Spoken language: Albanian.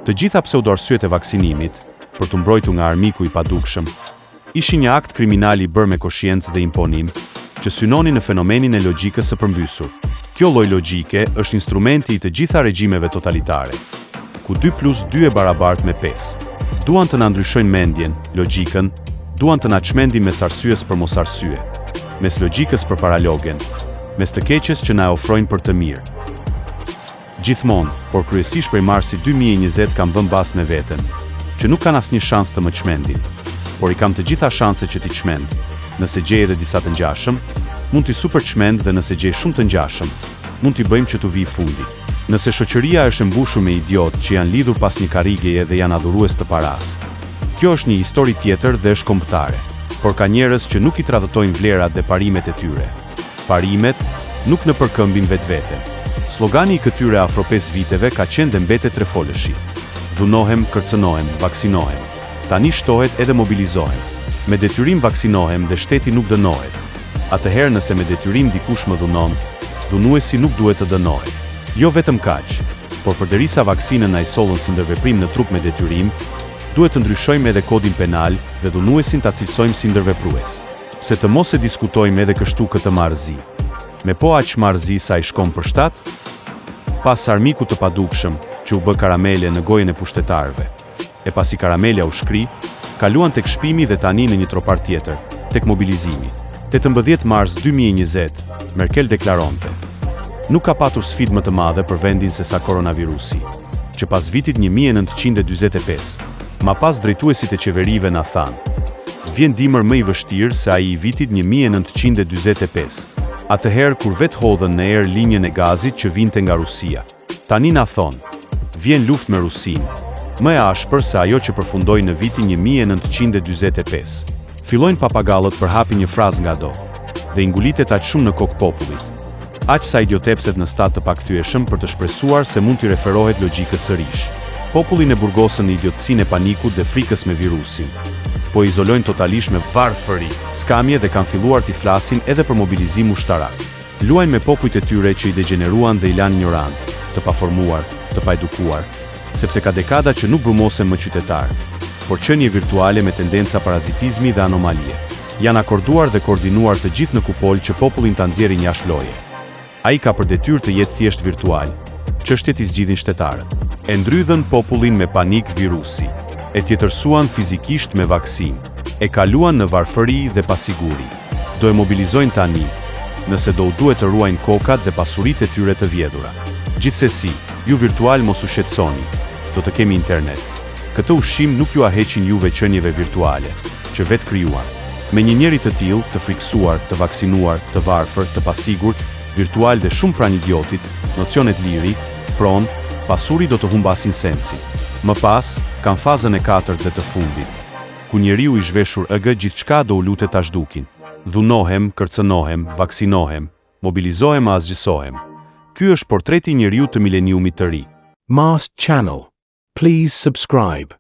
Të gjitha pseudo-arsyet e vaksinimit, për të mbrojtur nga armiku i padukshëm, ishin një akt kriminal i bërë me koshiencë dhe imponim, që synoni në fenomenin e logjikës së përmbysur. Kjo lloj logjike është instrumenti i të gjitha regjimeve totalitare, ku 2+2 e barabartë me 5. Duan të na ndryshojnë mendjen, logjikën, duan të na çmendin mes arsyes për mos arsye, mes logjikës për paralogen, mes të keqes që na ofrojnë për të mirë. Gjithmonë, por kryesisht prej marsi 2020 kam vënë bas me veten, që nuk kanë asnjë shans të më çmendin, por i kam të gjitha shanset që t'i çmend. Nëse gjej edhe disa të ngjashëm, mund t'i super çmend dhe nëse gjej shumë të ngjashëm, mund t'i bëjmë që t'u vi fundi. Nëse shoqëria është e mbushur me idiotë që janë lidhur pas një karrigeje dhe janë adhurues të paras, kjo është një histori tjetër dhe është kombëtare, por ka njerëz që nuk i tradhtojnë vlerat dhe parimet e tyre. Parimet nuk në përkëmbin vetveten. Slogani i këtyre afro 5 viteve ka qenë dhe mbetet trefolëshi. Dhunohem, kërcënohem, vaksinohem. Tani shtohet edhe mobilizohem. Me detyrim vaksinohem dhe shteti nuk dënohet. Atëherë nëse me detyrim dikush më dhunon, dhunuesi nuk duhet të dënohet. Jo vetëm kaq, por përderisa vaksinën na i sollën si ndërveprim në trup me detyrim, duhet të ndryshojmë edhe kodin penal dhe dhunuesin ta cilësojmë si ndërveprues. Pse të mos e diskutojmë edhe kështu këtë marrëzi. Me po aq marrëzi sa i shkon për shtat? Pas armiku të padukshëm, që u bë karamele në gojën e pushtetarëve. E pasi karamelja u shkri, kaluan tek shpimi dhe tani në një tropar tjetër, tek mobilizimi. 18 mars 2020, Merkel deklaronte: nuk ka patur sfidë më të madhe për vendin se sa koronavirusi, që pas vitit 1945, ma pas drejtuesit e qeverive na thanë: vjen dimër më i vështirë se ai i vitit 1945. Atëherë kur vetë hodhën në erë linjën e gazit që vinte nga Rusia. Tani na thonë: vjen luftë me Rusinë, më e ashpër se ajo që përfundoi në vitin 1945. Fillojnë papagallët për hapi një frazë nga do, dhe i ngulitet aq shumë në kokë popullit. Aq sa idiotepset në stat të pakthyeshëm për të shpresuar se mund t'i referohet logjikës sërish. Popullin e burgosën në idiotësinë e panikut dhe frikës me virusin. Po izolojnë totalisht me varfëri, skamje dhe kanë filluar t'i flasin edhe për mobilizim ushtarak. Luajnë me popujt e tyre që i degeneruan dhe i lanë ignorant, të paformuar, të paedukuar, sepse ka dekada që nuk brumosen më qytetar, por qenie virtuale me tendenca parazitizmi dhe anomalie. Janë akorduar dhe koordinuar të gjithë në kupol që popullin ta nxjerrin jashtë loje. Ai ka për detyrë të jetë thjesht virtual, çështjet i zgjidhin shtetërët. E ndrydhën popullin me panik virusi. E tjetërsuan fizikisht me vaksinë, e kaluan në varfëri dhe pasiguri. Do e mobilizojnë tani, nëse do u duhet të ruajnë kokat dhe pasuritë e tyre të vjedhura. Gjithsesi, ju virtual mos u shqetësoni, do të kemi internet. Këtë ushqim nuk ju aheqin juve qenieve virtuale, që vetë krijuan. Me një njeri të tillë, të friksuar, të vaksinuar, të varfër, të pasigurt, virtual dhe shumë pranë idiotit, nocionet liri, pronë, pasuri do të humbasin sensi. Më pas, kanë fazën e 4 dhe të fundit, ku njeriu i zhveshur gjithçka do u lutet ta zhdukin. Dhunohem, kërcënohem, vaksinohem, mobilizohem a azgjësohem. Ky është portreti i njeriu të mileniumit të ri. Mast Channel. Please subscribe.